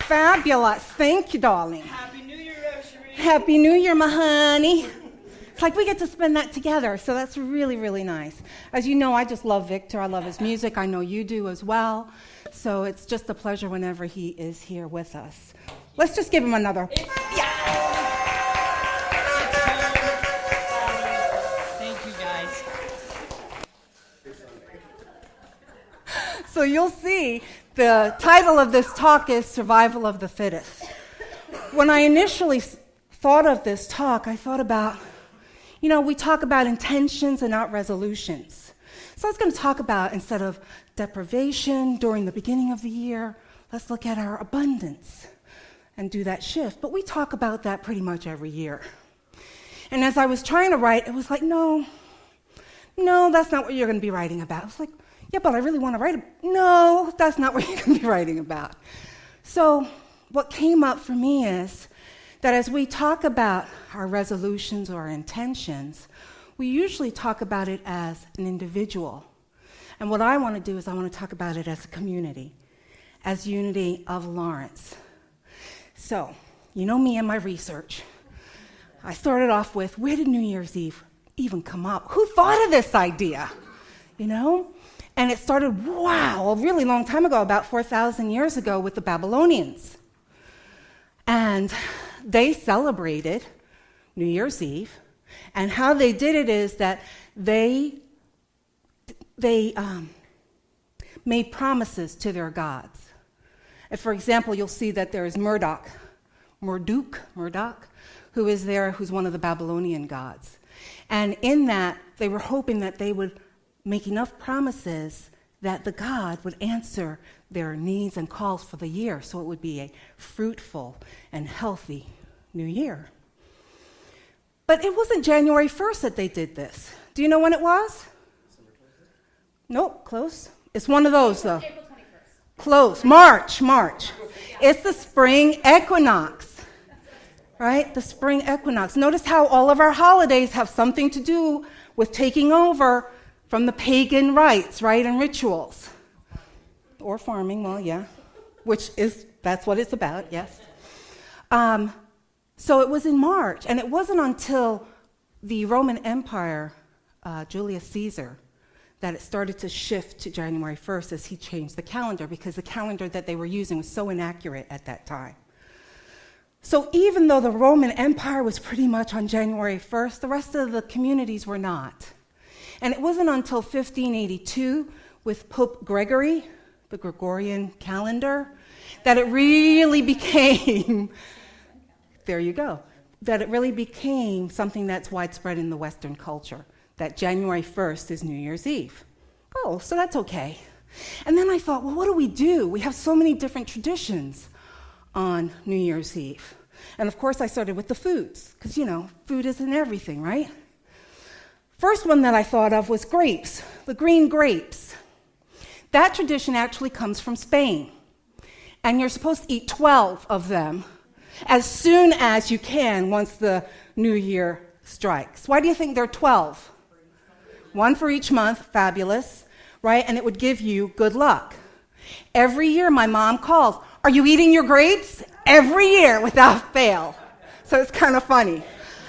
Fabulous. Thank you, darling. Happy New Year, Rosary. Happy New Year, my honey. It's like we get to spend that together, so that's really, really nice. As you know, I just love Victor. I love his music. I know you do as well. So it's just a pleasure whenever he is here with us. Let's just give him another. Yeah. Thank you, guys. So you'll see the title of this talk is Survival of the Fittest. When I initially thought of this talk, I thought about, we talk about intentions and not resolutions. So I was going to talk about, instead of deprivation during the beginning of the year, let's look at our abundance and do that shift. But we talk about that pretty much every year. And as I was trying to write, it was like, no, that's not what you're going to be writing about. I was like, yeah, but I really want to write about. No, that's not what you're going to be writing about. So what came up for me is that as we talk about our resolutions or our intentions, we usually talk about it as an individual. And what I want to do is I want to talk about it as a community, as unity of Lawrence. So, you know me and my research. I started off with, where did New Year's Eve even come up? Who thought of this idea? And it started, a really long time ago, about 4,000 years ago with the Babylonians. And they celebrated New Year's Eve. And how they did it is that they made promises to their gods. And for example, you'll see that there is Marduk, who's one of the Babylonian gods. And in that, they were hoping that they would make enough promises that the God would answer their needs and calls for the year, so it would be a fruitful and healthy new year. But it wasn't January 1st that they did this. Do you know when it was? Nope, close. It's one of those, though. April 21st. Close. March. It's the spring equinox, right? The spring equinox. Notice how all of our holidays have something to do with taking over from the pagan rites, right, and rituals. Or farming, that's what it's about, yes. So it was in March, and it wasn't until the Roman Empire, Julius Caesar, that it started to shift to January 1st as he changed the calendar, because the calendar that they were using was so inaccurate at that time. So even though the Roman Empire was pretty much on January 1st, the rest of the communities were not. And it wasn't until 1582 with Pope Gregory, the Gregorian calendar, that it really became, that it really became something that's widespread in the Western culture, that January 1st is New Year's Eve. Oh, so that's okay. And then I thought, well, what do we do? We have so many different traditions on New Year's Eve. And of course, I started with the foods, because, food is in everything, right? First one that I thought of was grapes, the green grapes. That tradition actually comes from Spain. And you're supposed to eat 12 of them as soon as you can once the new year strikes. Why do you think there are 12? One for each month, fabulous, right? And it would give you good luck. Every year my mom calls, are you eating your grapes? Every year without fail. So it's kind of funny.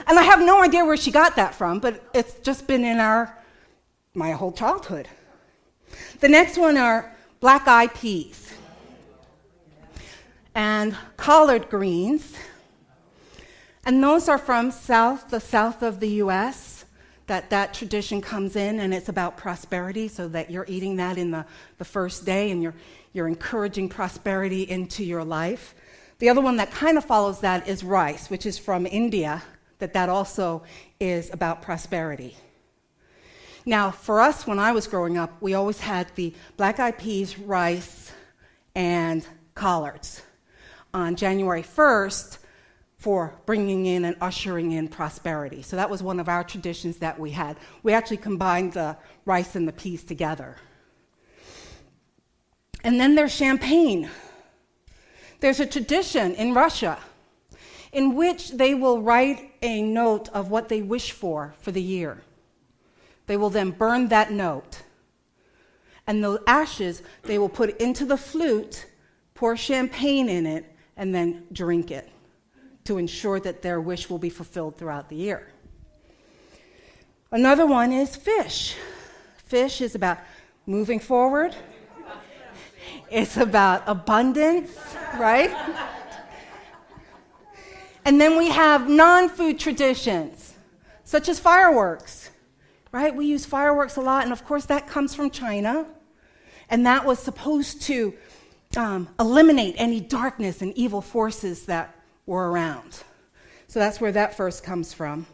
And I have no idea where she got that from, but it's just been in my whole childhood. The next one are black-eyed peas and collard greens. And those are from the south of the U.S., that tradition comes in, and it's about prosperity, so that you're eating that in the first day, and you're encouraging prosperity into your life. The other one that kind of follows that is rice, which is from India, that also is about prosperity. Now, for us, when I was growing up, we always had the black-eyed peas, rice, and collards on January 1st for bringing in and ushering in prosperity. So that was one of our traditions that we had. We actually combined the rice and the peas together. And then there's champagne. There's a tradition in Russia in which they will write a note of what they wish for the year. They will then burn that note. And the ashes they will put into the flute, pour champagne in it, and then drink it to ensure that their wish will be fulfilled throughout the year. Another one is fish. Fish is about moving forward. It's about abundance, right? And then we have non-food traditions, such as fireworks, right? We use fireworks a lot, and of course that comes from China, and that was supposed to eliminate any darkness and evil forces that were around. So that's where that first comes from.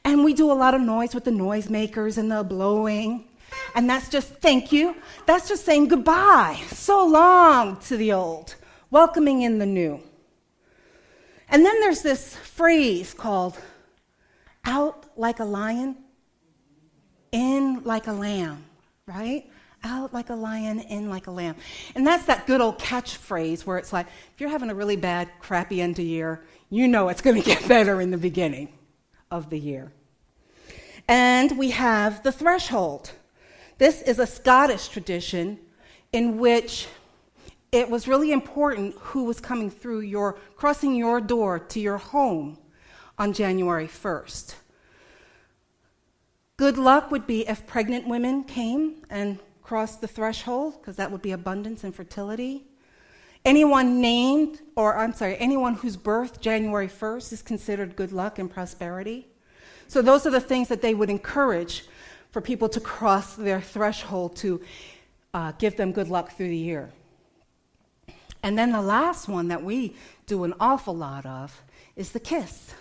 And we do a lot of noise with the noisemakers and the blowing, and that's just thank you. That's just saying goodbye, so long to the old, welcoming in the new. And then there's this phrase called out like a lion, in like a lamb, right? Out like a lion, in like a lamb. And that's that good old catchphrase where it's like, if you're having a really bad, crappy end of year, you know it's going to get better in the beginning of the year. And we have the threshold. This is a Scottish tradition in which it was really important who was coming through crossing your door to your home on January 1st. Good luck would be if pregnant women came and crossed the threshold, because that would be abundance and fertility. Anyone whose birth January 1st is considered good luck and prosperity. So those are the things that they would encourage for people to cross their threshold to give them good luck through the year. And then the last one that we do an awful lot of is the kiss.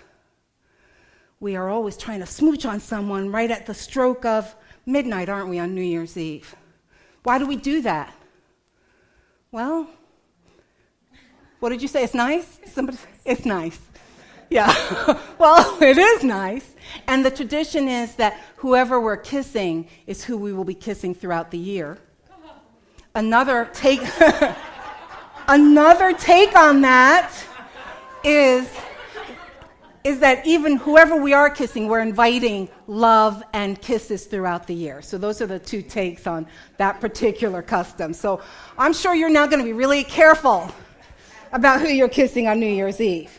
We are always trying to smooch on someone right at the stroke of midnight, aren't we, on New Year's Eve? Why do we do that? Well, what did you say? It's nice? It's nice. Yeah. Well, it is nice. And the tradition is that whoever we're kissing is who we will be kissing throughout the year. Another take on that is that even whoever we are kissing, we're inviting love and kisses throughout the year. So those are the two takes on that particular custom. So I'm sure you're now going to be really careful about who you're kissing on New Year's Eve.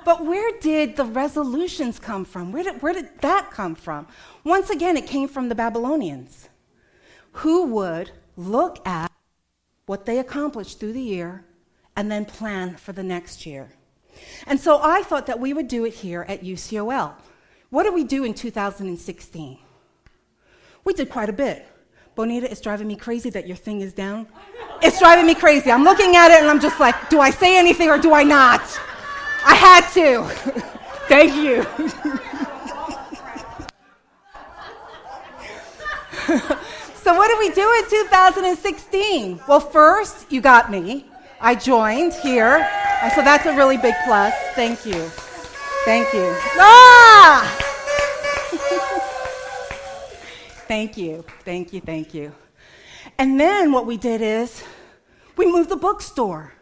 But where did the resolutions come from? Where did that come from? Once again, it came from the Babylonians, who would look at what they accomplished through the year and then plan for the next year. And so I thought that we would do it here at UCOL. What did we do in 2016? We did quite a bit. Bonita, it's driving me crazy that your thing is down. It's driving me crazy. I'm looking at it and I'm just like, do I say anything or do I not? I had to. Thank you. So what did we do in 2016? Well, first, you got me. I joined here. And so that's a really big plus. Thank you. Thank you. Ah! Thank you. Thank you. Thank you. And then what we did is we moved the bookstore.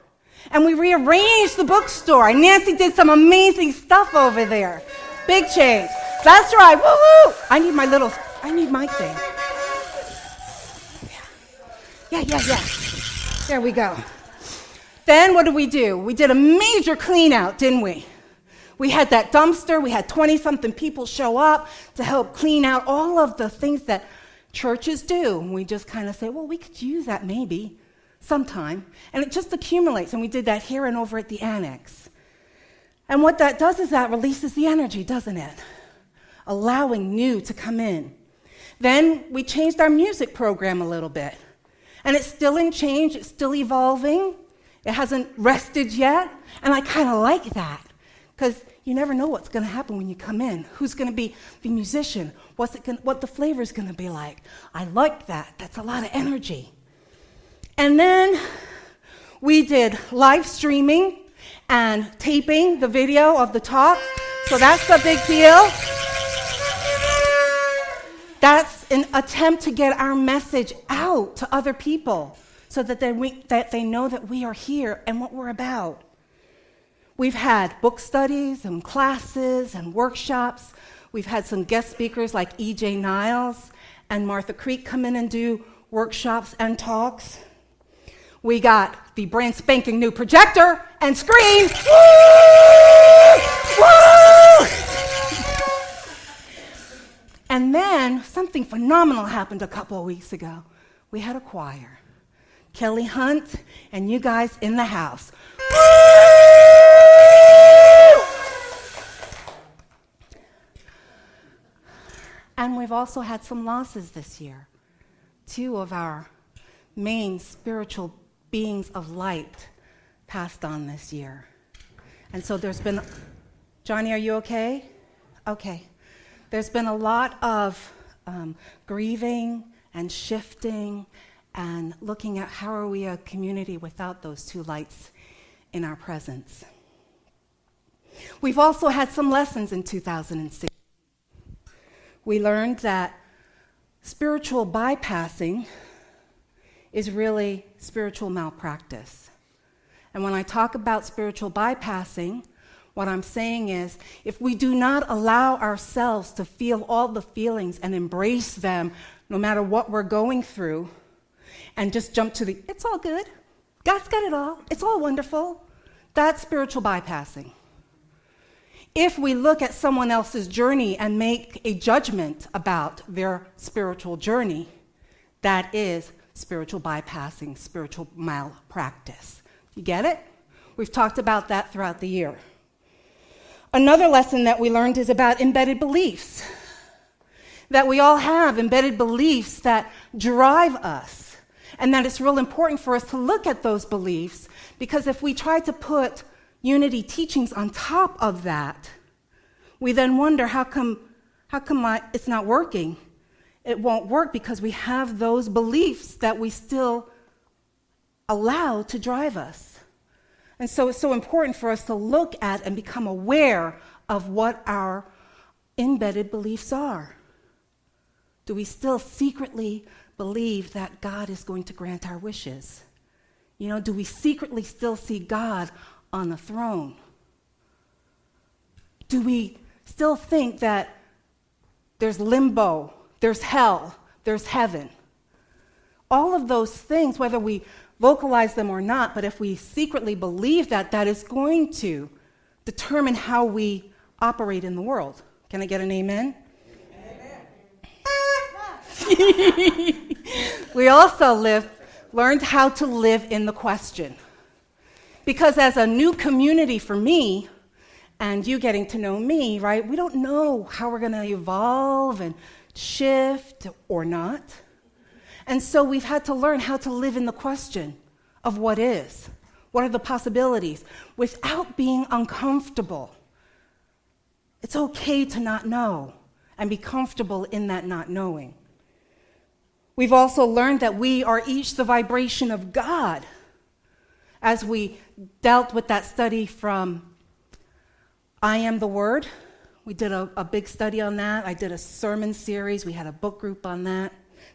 And we rearranged the bookstore. And Nancy did some amazing stuff over there. Big change. That's right. Woo-woo! I need my thing. Yeah. There we go. Then what did we do? We did a major clean out, didn't we? We had that dumpster. We had 20-something people show up to help clean out all of the things that churches do. And we just kind of say, well, we could use that maybe sometime. And it just accumulates. And we did that here and over at the annex. And what that does is that releases the energy, doesn't it? Allowing new to come in. Then we changed our music program a little bit. And it's still in change. It's still evolving. It hasn't rested yet, and I kind of like that, because you never know what's going to happen when you come in. Who's going to be the musician? What the flavor's going to be like? I like that. That's a lot of energy. And then we did live streaming and taping the video of the talk, so that's a big deal. That's an attempt to get our message out to other people, so that they know that we are here and what we're about. We've had book studies and classes and workshops. We've had some guest speakers like E.J. Niles and Martha Creek come in and do workshops and talks. We got the brand spanking new projector and screen. Woo! And then something phenomenal happened a couple of weeks ago. We had a choir. Kelly Hunt and you guys in the house. And we've also had some losses this year. 2 of our main spiritual beings of light passed on this year. And so there's been, Johnny, are you okay? Okay. There's been a lot of grieving and shifting and looking at how are we a community without those 2 lights in our presence. We've also had some lessons in 2006. We learned that spiritual bypassing is really spiritual malpractice. And when I talk about spiritual bypassing, what I'm saying is, if we do not allow ourselves to feel all the feelings and embrace them, no matter what we're going through, and just jump to it's all good, God's got it all, it's all wonderful, that's spiritual bypassing. If we look at someone else's journey and make a judgment about their spiritual journey, that is spiritual bypassing, spiritual malpractice. You get it? We've talked about that throughout the year. Another lesson that we learned is about embedded beliefs. That we all have embedded beliefs that drive us, and that it's real important for us to look at those beliefs, because if we try to put unity teachings on top of that, we then wonder how come it's not working. It won't work because we have those beliefs that we still allow to drive us. And so it's so important for us to look at and become aware of what our embedded beliefs are. Do we still secretly believe that God is going to grant our wishes? Do we secretly still see God on the throne? Do we still think that there's limbo, there's hell, there's heaven? All of those things, whether we vocalize them or not, but if we secretly believe that, that is going to determine how we operate in the world. Can I get an amen? Amen. We also learned how to live in the question. Because as a new community for me, and you getting to know me, right, we don't know how we're going to evolve and shift or not. And so we've had to learn how to live in the question of what is. What are the possibilities? Without being uncomfortable. It's okay to not know and be comfortable in that not knowing. We've also learned that we are each the vibration of God. As we dealt with that study from I Am the Word, we did a big study on that. I did a sermon series. We had a book group on that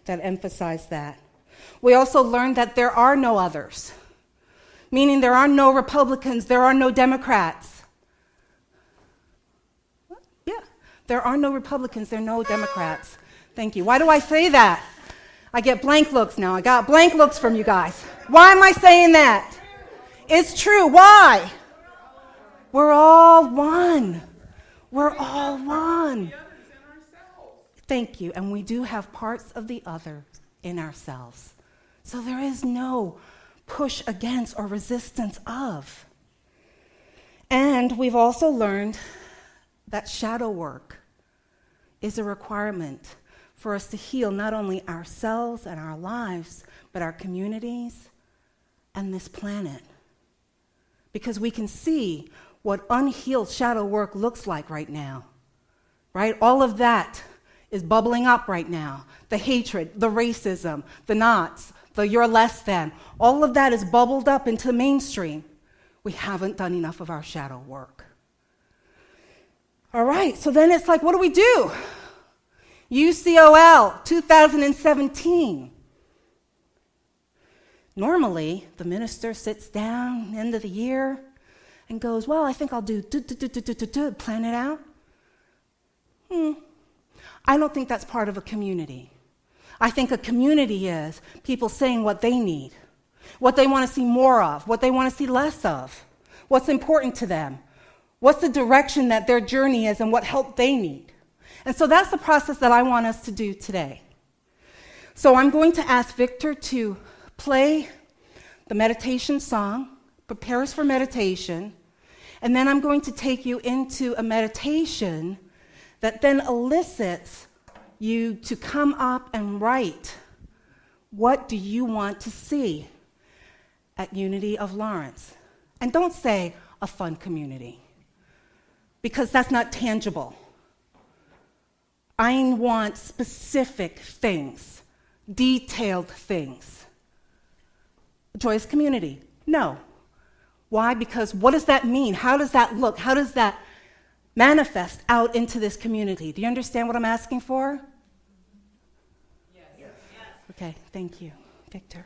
emphasized that. We also learned that there are no others, meaning there are no Republicans, there are no Democrats. Yeah, there are no Republicans, there are no Democrats. Thank you. Why do I say that? I get blank looks now. I got blank looks from you guys. Why am I saying that? It's true. Why? We're all one. We're all one. Thank you. And we do have parts of the other in ourselves. So there is no push against or resistance of. And we've also learned that shadow work is a requirement for us to heal not only ourselves and our lives, but our communities and this planet. Because we can see what unhealed shadow work looks like right now, right? All of that is bubbling up right now. The hatred, the racism, the knots, the you're less than, all of that is bubbled up into the mainstream. We haven't done enough of our shadow work. All right, so then it's like, what do we do? UCOL 2017. Normally, the minister sits down end of the year and goes, well, I think I'll plan it out. I don't think that's part of a community. I think a community is people saying what they need. what they want to see more of, what they want to see less of, what's important to them, what's the direction that their journey is, and what help they need. And so that's the process that I want us to do today. So I'm going to ask Victor to play the meditation song, prepare us for meditation, and then I'm going to take you into a meditation that then elicits you to come up and write, what do you want to see at Unity of Lawrence? And don't say a fun community, because that's not tangible. I want specific things, detailed things. A joyous community? No. Why? Because what does that mean? How does that look? How does that manifest out into this community? Do you understand what I'm asking for? Yes. Okay, thank you, Victor.